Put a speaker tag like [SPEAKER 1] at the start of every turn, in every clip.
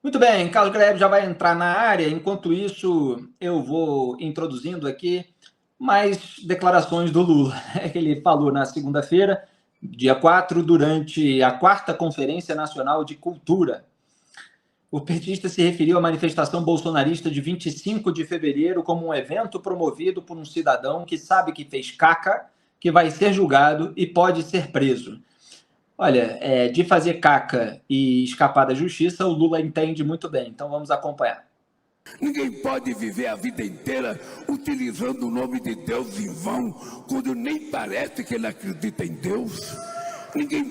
[SPEAKER 1] Muito bem, Carlos Graeb já vai entrar na área. Enquanto isso, eu vou introduzindo aqui mais declarações do Lula. Ele falou na segunda-feira, dia 4, durante a 4ª Conferência Nacional de Cultura. O petista se referiu à manifestação bolsonarista de 25 de fevereiro como um evento promovido por um cidadão que sabe que fez caca, que vai ser julgado e pode ser preso. Olha, de fazer caca e escapar da justiça, o Lula entende muito bem. Então vamos acompanhar.
[SPEAKER 2] Ninguém pode viver a vida inteira utilizando o nome de Deus em vão, quando nem parece que ele acredita em Deus. Ninguém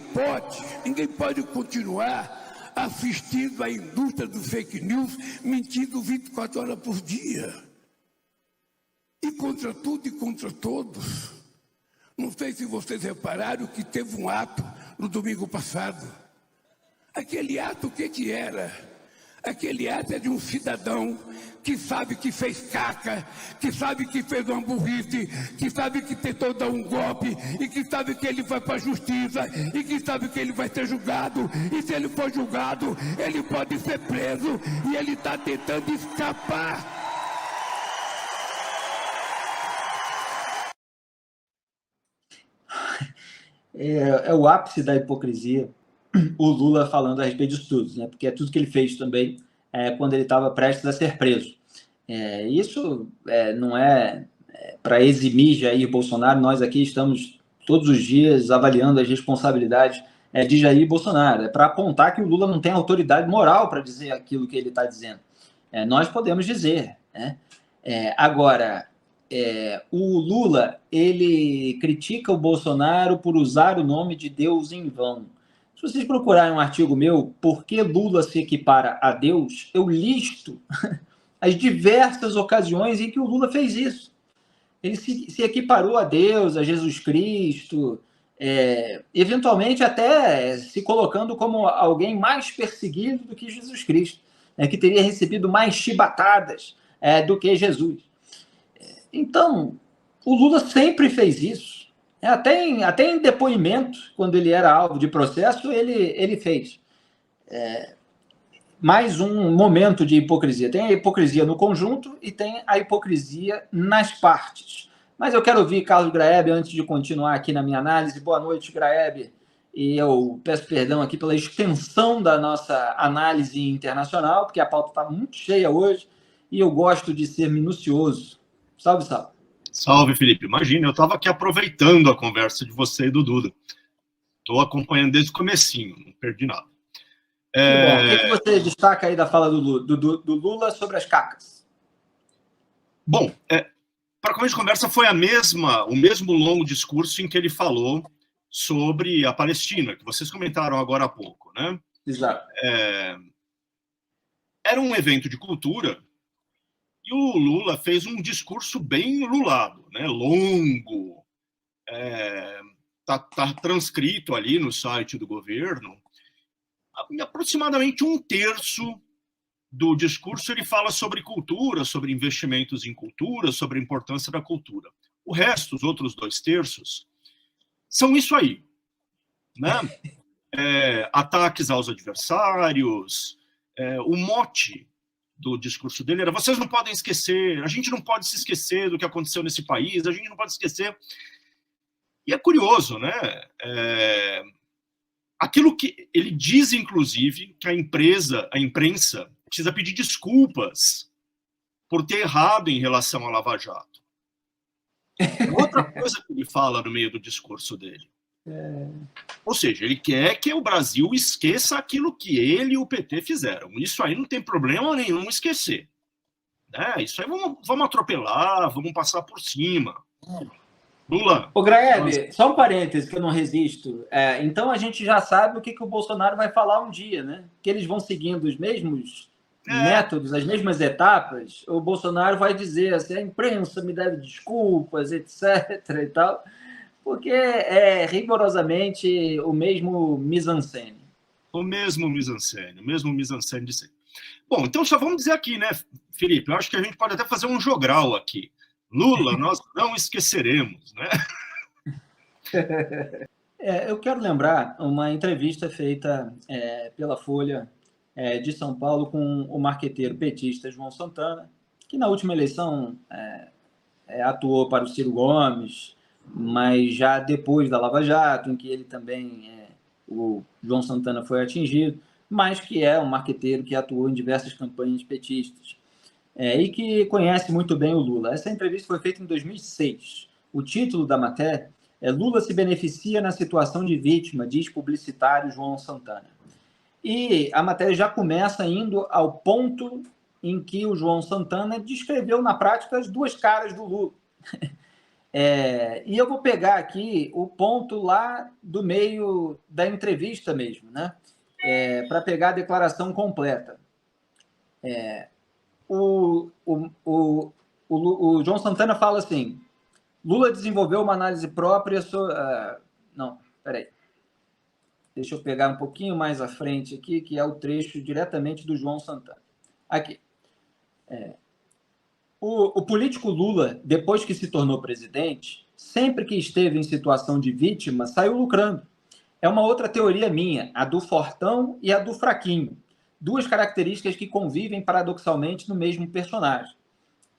[SPEAKER 2] pode continuar assistindo à indústria do fake news, mentindo 24 horas por dia. E contra tudo e contra todos. Não sei se vocês repararam que teve um ato no domingo passado. Aquele ato, o que era? Aquele ato é de um cidadão que sabe que fez caca, que sabe que fez uma burrice, que sabe que tentou dar um golpe, e que sabe que ele vai para a justiça, e que sabe que ele vai ser julgado, e se ele for julgado, ele pode ser preso, e ele está tentando escapar.
[SPEAKER 1] É o ápice da hipocrisia, o Lula falando a respeito disso tudo, né? Porque é tudo que ele fez também quando ele estava prestes a ser preso. Isso não é para eximir Jair Bolsonaro. Nós aqui estamos todos os dias avaliando as responsabilidades de Jair Bolsonaro. É para apontar que o Lula não tem autoridade moral para dizer aquilo que ele está dizendo. Nós podemos dizer, né? Agora, o Lula, ele critica o Bolsonaro por usar o nome de Deus em vão. Se vocês procurarem um artigo meu, Por que Lula se equipara a Deus, eu listo as diversas ocasiões em que o Lula fez isso. Ele se equiparou a Deus, a Jesus Cristo, eventualmente até se colocando como alguém mais perseguido do que Jesus Cristo, que teria recebido mais chibatadas do que Jesus. Então, o Lula sempre fez isso. Até em depoimento, quando ele era alvo de processo, ele fez. Mais um momento de hipocrisia. Tem a hipocrisia no conjunto e tem a hipocrisia nas partes. Mas eu quero ouvir Carlos Graeb antes de continuar aqui na minha análise. Boa noite, Graeb. E eu peço perdão aqui pela extensão da nossa análise internacional, porque a pauta está muito cheia hoje e eu gosto de ser minucioso. Salve, salve.
[SPEAKER 3] Salve, Felipe. Imagina, eu estava aqui aproveitando a conversa de você e do Duda. Estou acompanhando desde o comecinho, não perdi nada.
[SPEAKER 1] O que você destaca aí da fala do Lula sobre as cacas?
[SPEAKER 3] Bom, para começo de conversa foi o mesmo longo discurso em que ele falou sobre a Palestina, que vocês comentaram agora há pouco, né?
[SPEAKER 1] Exato.
[SPEAKER 3] Era um evento de cultura e o Lula fez um discurso bem lulado, né? Longo, tá transcrito ali no site do governo. Aproximadamente um terço do discurso ele fala sobre cultura, sobre investimentos em cultura, sobre a importância da cultura. O resto, os outros 2/3, são isso aí, né? Ataques aos adversários. O mote do discurso dele era: vocês não podem esquecer, a gente não pode se esquecer do que aconteceu nesse país, a gente não pode esquecer. E é curioso, né? Aquilo que ele diz, inclusive, que a imprensa, precisa pedir desculpas por ter errado em relação à Lava Jato. Outra coisa que ele fala no meio do discurso dele. Ou seja, ele quer que o Brasil esqueça aquilo que ele e o PT fizeram. Isso aí não tem problema nenhum esquecer. Isso aí vamos atropelar, vamos passar por cima. Lula.
[SPEAKER 1] Ô, Graeb, só um parêntese que eu não resisto. Então a gente já sabe o que o Bolsonaro vai falar um dia, né? Que eles vão seguindo os mesmos métodos, as mesmas etapas. O Bolsonaro vai dizer assim: a imprensa me deve desculpas, etc. e tal, porque é rigorosamente o mesmo mise-en-scène.
[SPEAKER 3] O mesmo mise-en-scène de sempre. Bom, então só vamos dizer aqui, né, Felipe? Eu acho que a gente pode até fazer um jogral aqui. Lula, nós não esqueceremos, né?
[SPEAKER 1] Eu quero lembrar uma entrevista feita pela Folha de São Paulo com o marqueteiro petista João Santana, que na última eleição atuou para o Ciro Gomes, mas já depois da Lava Jato, em que ele também, o João Santana foi atingido, mas que é um marqueteiro que atuou em diversas campanhas petistas, e que conhece muito bem o Lula. Essa entrevista foi feita em 2006. O título da matéria é Lula se beneficia na situação de vítima, diz publicitário João Santana. E a matéria já começa indo ao ponto em que o João Santana descreveu na prática as duas caras do Lula. E eu vou pegar aqui o ponto lá do meio da entrevista mesmo, né? Para pegar a declaração completa. O João Santana fala assim: Lula desenvolveu uma análise própria sobre... não, peraí. Deixa eu pegar um pouquinho mais à frente aqui, que é o trecho diretamente do João Santana. Aqui. O político Lula, depois que se tornou presidente, sempre que esteve em situação de vítima, saiu lucrando. É uma outra teoria minha, a do fortão e a do fraquinho. Duas características que convivem paradoxalmente no mesmo personagem.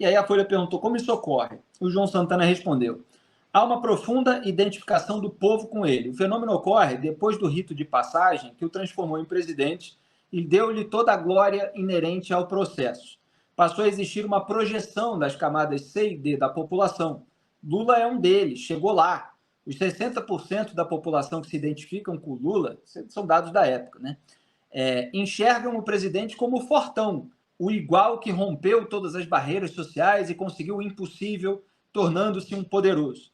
[SPEAKER 1] E aí a Folha perguntou como isso ocorre. O João Santana respondeu: há uma profunda identificação do povo com ele. O fenômeno ocorre depois do rito de passagem que o transformou em presidente e deu-lhe toda a glória inerente ao processo. Passou a existir uma projeção das camadas C e D da população. Lula é um deles, chegou lá. Os 60% da população que se identificam com Lula, são dados da época, né? Enxergam o presidente como fortão, o igual que rompeu todas as barreiras sociais e conseguiu o impossível, tornando-se um poderoso.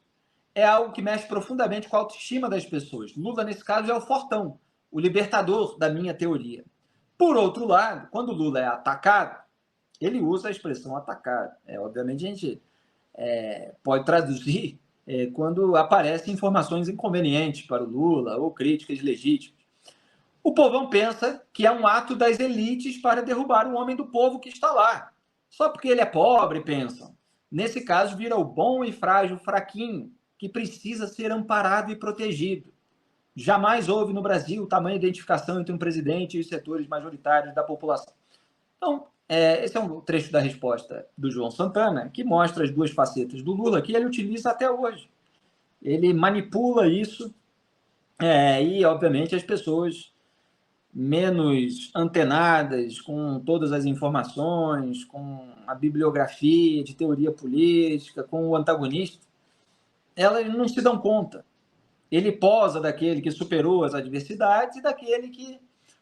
[SPEAKER 1] É algo que mexe profundamente com a autoestima das pessoas. Lula, nesse caso, é o fortão, o libertador da minha teoria. Por outro lado, quando Lula é atacado, ele usa a expressão atacado. Obviamente, a gente pode traduzir quando aparecem informações inconvenientes para o Lula ou críticas legítimas. O povão pensa que é um ato das elites para derrubar o homem do povo que está lá. Só porque ele é pobre, pensam. Nesse caso, vira o bom e frágil fraquinho, que precisa ser amparado e protegido. Jamais houve no Brasil tamanha identificação entre um presidente e os setores majoritários da população. Então, esse é um trecho da resposta do João Santana, que mostra as duas facetas do Lula, que ele utiliza até hoje. Ele manipula isso e, obviamente, as pessoas menos antenadas com todas as informações, com a bibliografia de teoria política, com o antagonista, elas não se dão conta. Ele posa daquele que superou as adversidades e daquele que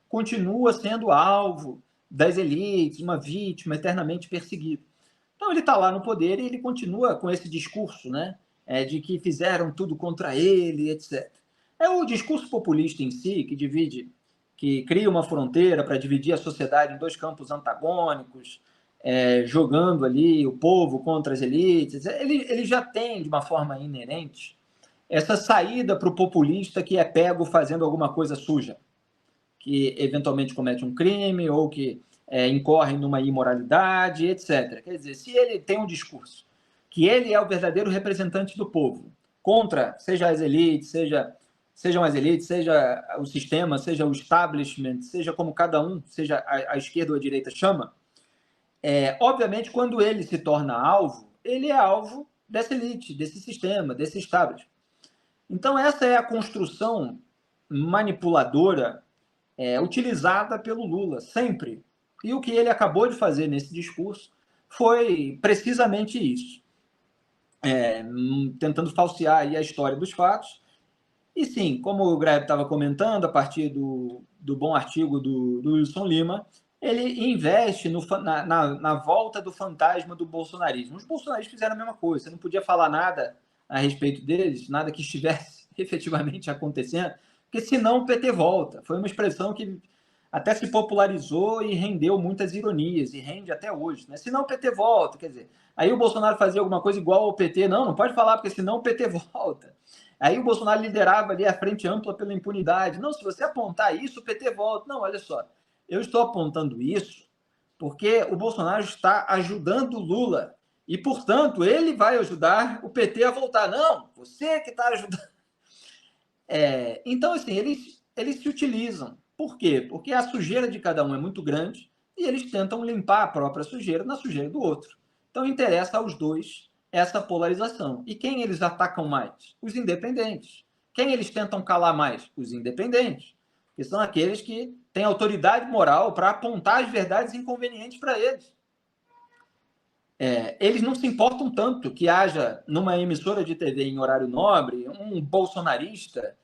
[SPEAKER 1] continua sendo alvo das elites, uma vítima eternamente perseguida. Então ele está lá no poder e ele continua com esse discurso, né, de que fizeram tudo contra ele, etc. É o discurso populista em si que cria uma fronteira para dividir a sociedade em dois campos antagônicos, jogando ali o povo contra as elites. Ele já tem, de uma forma inerente, essa saída para o populista que é pego fazendo alguma coisa suja, que eventualmente comete um crime ou que incorre numa imoralidade, etc. Quer dizer, se ele tem um discurso que ele é o verdadeiro representante do povo, contra, seja as elites, sejam as elites, seja o sistema, seja o establishment, seja como cada um, seja a esquerda ou a direita chama, obviamente, quando ele se torna alvo, ele é alvo dessa elite, desse sistema, desse establishment. Então, essa é a construção manipuladora utilizada pelo Lula, sempre. E o que ele acabou de fazer nesse discurso foi precisamente isso. Tentando falsear aí a história dos fatos. E sim, como o Grebe estava comentando, a partir do bom artigo do Wilson Lima, ele investe na volta do fantasma do bolsonarismo. Os bolsonaristas fizeram a mesma coisa, você não podia falar nada a respeito deles, nada que estivesse efetivamente acontecendo, porque senão o PT volta. Foi uma expressão que até se popularizou e rendeu muitas ironias, e rende até hoje, né? Senão o PT volta, quer dizer, aí o Bolsonaro fazia alguma coisa igual ao PT, não pode falar, porque senão o PT volta. Aí o Bolsonaro liderava ali a frente ampla pela impunidade. Não, se você apontar isso, o PT volta. Não, olha só, eu estou apontando isso porque o Bolsonaro está ajudando o Lula e, portanto, ele vai ajudar o PT a voltar. Não, você que está ajudando. Então, assim, eles se utilizam. Por quê? Porque a sujeira de cada um é muito grande e eles tentam limpar a própria sujeira na sujeira do outro. Então, interessa aos dois essa polarização. E quem eles atacam mais? Os independentes. Quem eles tentam calar mais? Os independentes, que são aqueles que têm autoridade moral para apontar as verdades inconvenientes para eles. Eles não se importam tanto que haja, numa emissora de TV em horário nobre, um bolsonarista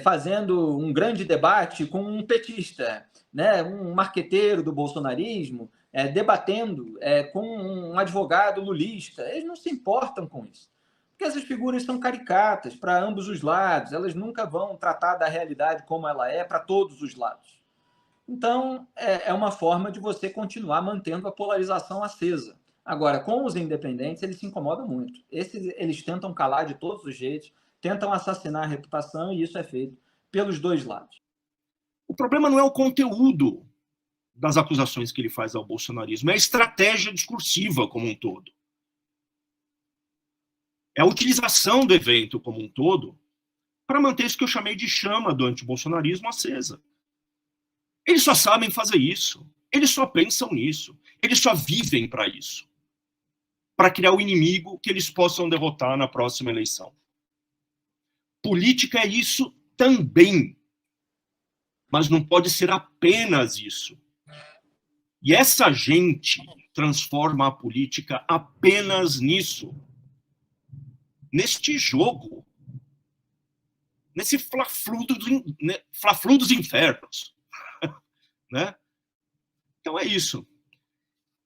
[SPEAKER 1] fazendo um grande debate com um petista, né, um marqueteiro do bolsonarismo, debatendo com um advogado lulista. Eles não se importam com isso. Porque essas figuras são caricatas para ambos os lados, elas nunca vão tratar da realidade como ela é para todos os lados. Então, é uma forma de você continuar mantendo a polarização acesa. Agora, com os independentes, eles se incomodam muito. Eles tentam calar de todos os jeitos, tentam assassinar a reputação, e isso é feito pelos dois lados.
[SPEAKER 3] O problema não é o conteúdo das acusações que ele faz ao bolsonarismo, é a estratégia discursiva como um todo. É a utilização do evento como um todo para manter isso que eu chamei de chama do antibolsonarismo acesa. Eles só sabem fazer isso. Eles só pensam nisso. Eles só vivem para isso. Para criar o inimigo que eles possam derrotar na próxima eleição. Política é isso também. Mas não pode ser apenas isso. E essa gente transforma a política apenas nisso. Neste jogo. Nesse fla-flu dos infernos. Né? Então é isso.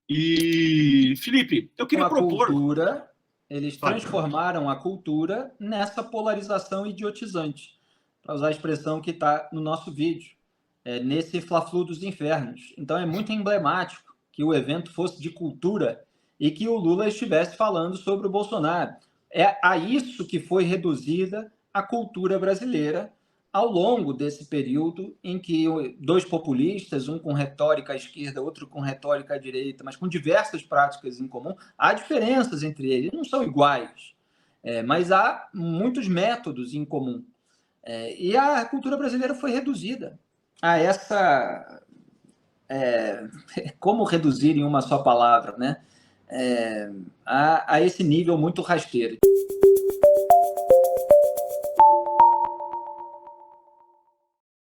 [SPEAKER 3] E, Felipe, eu queria propor...
[SPEAKER 1] Cultura, eles transformaram a cultura nessa polarização idiotizante, para usar a expressão que está no nosso vídeo, nesse fla-flu dos infernos. Então é muito emblemático que o evento fosse de cultura e que o Lula estivesse falando sobre o Bolsonaro. É a isso que foi reduzida a cultura brasileira ao longo desse período em que dois populistas, um com retórica à esquerda, outro com retórica à direita, mas com diversas práticas em comum, há diferenças entre eles, não são iguais, mas há muitos métodos em comum. E a cultura brasileira foi reduzida a essa... como reduzir em uma só palavra, né? A esse nível muito rasteiro.